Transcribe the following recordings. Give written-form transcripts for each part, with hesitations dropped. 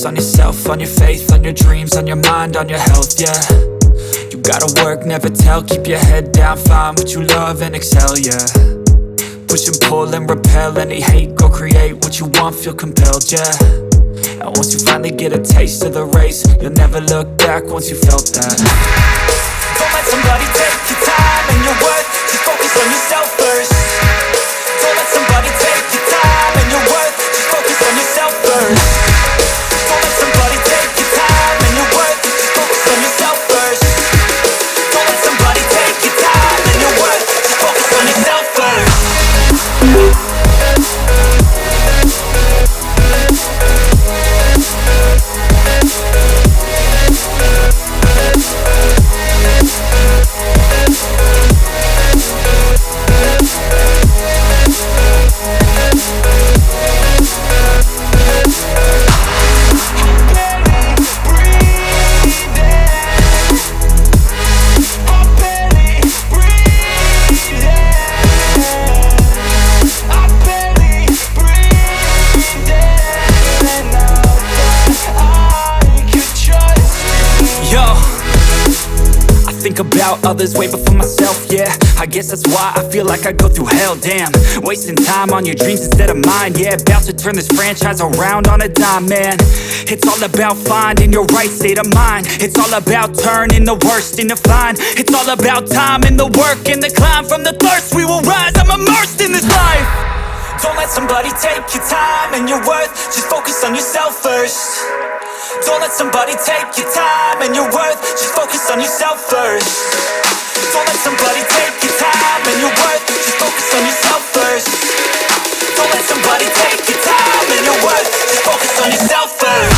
focus on yourself, on your faith, on your dreams, on your mind, on your health, yeah. You gotta work, never tell, keep your head down, find what you love and excel, yeah. Push and pull and repel any hate, go create what you want, feel compelled, yeah. And once you finally get a taste of the race, you'll never look back once you felt that. Don't let somebody take your time and your worth, just focus on yourself first. Don't let somebody take your time and your worth, just focus on yourself first. Don't let somebody take your time and your worth, just focus on yourself first. Don't let somebody take your time and your worth, just focus on yourself first. Think about others way before myself, yeah. I guess that's why I feel like I go through hell, damn. Wasting time on your dreams instead of mine, yeah. About to turn this franchise around on a dime, man. It's all about finding your right state of mind. It's all about turning the worst into fine. It's all about time and the work and the climb. From the thirst we will rise, I'm immersed in this life. Don't let somebody take your time and your worth, just focus on yourself first. Don't let somebody take your time and your worth, just focus on yourself first. Don't let somebody take your time and your worth, just focus on yourself first. Don't let somebody take your time and your worth, just focus on yourself first.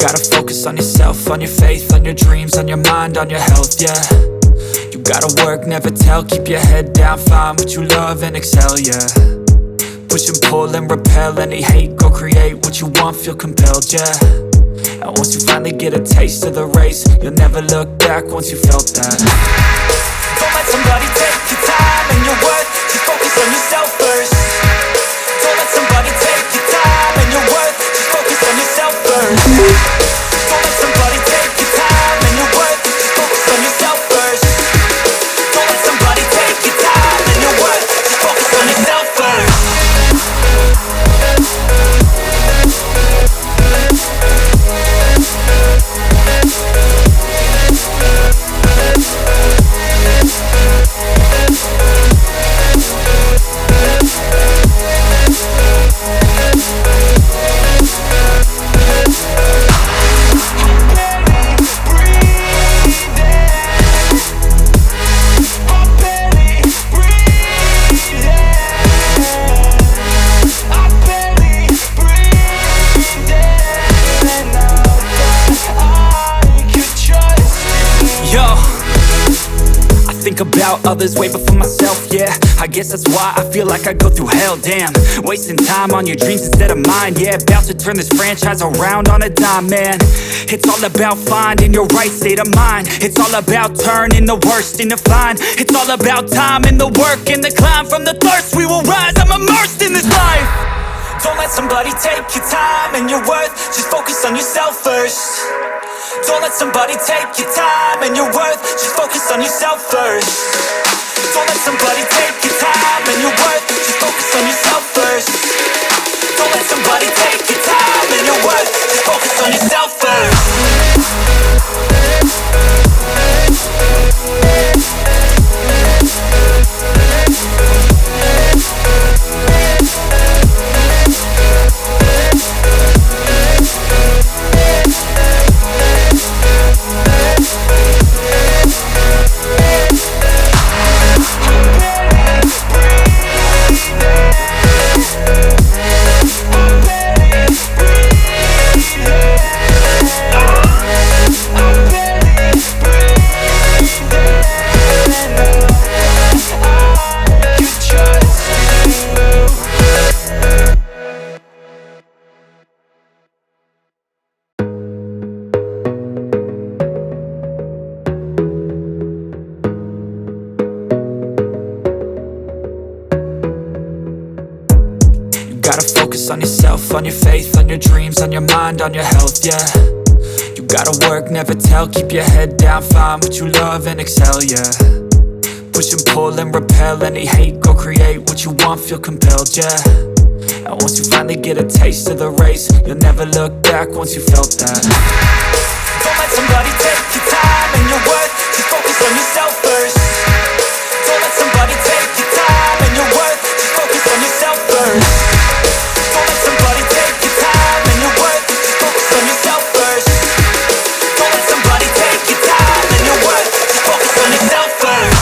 Gotta focus on yourself, on your faith, on your dreams, on your mind, on your health, yeah. You gotta work, never tell, keep your head down, find what you love and excel, yeah. Push and pull and repel any hate, go create what you want, feel compelled, yeah. And once you finally get a taste of the race, you'll never look back once you felt that. Don't let somebody take your time and your worth, just focus on yourself first. Don't let somebody take your time and your worth, just focus on yourself first. Don't let somebody take your time and your worth, just focus on yourself first. Don't let somebody take your time and your worth, just focus on yourself first. About others way before myself, yeah. I guess that's why I feel like I go through hell, damn. Wasting time on your dreams instead of mine, yeah. About to turn this franchise around on a dime, man. It's all about finding your right state of mind. It's all about turning the worst into fine. It's all about time and the work and the climb. From the thirst we will rise, I'm immersed in this life. Don't let somebody take your time and your worth, just focus on yourself first. Don't let somebody take your time and your worth, just focus on yourself first. Don't let somebody take your time and your worth, just focus on yourself first. Don't let somebody take your time and your worth, just focus on yourself first. focus on yourself, on your faith, on your dreams, on your mind, on your health, yeah. You gotta work, never tell, keep your head down, find what you love and excel, yeah. Push and pull and repel any hate, go create what you want, feel compelled, yeah. And once you finally get a taste of the race, you'll never look back once you felt that. Don't let somebody take your time and your worth, just focus on yourself first. Don't let somebody take your time and your worth, just focus on yourself first. Don't let somebody take your time and your worth, just focus on yourself first. Don't let somebody take your time and your worth, just focus on yourself first.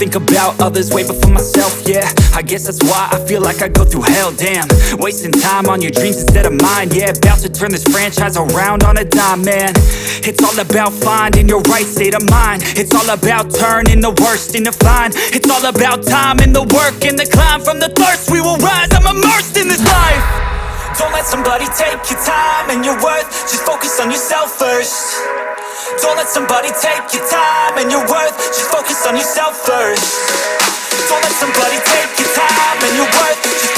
Think about others way before myself, yeah. I guess that's why I feel like I go through hell, damn. Wasting time on your dreams instead of mine, yeah. About to turn this franchise around on a dime, man. It's all about finding your right state of mind. It's all about turning the worst into fine. It's all about time and the work and the climb. From the thirst we will rise, I'm immersed in this life. Don't let somebody take your time and your worth, just focus on yourself first. Don't let somebody take your time and your worth, just focus on yourself first. Don't let somebody take your time and your worth, just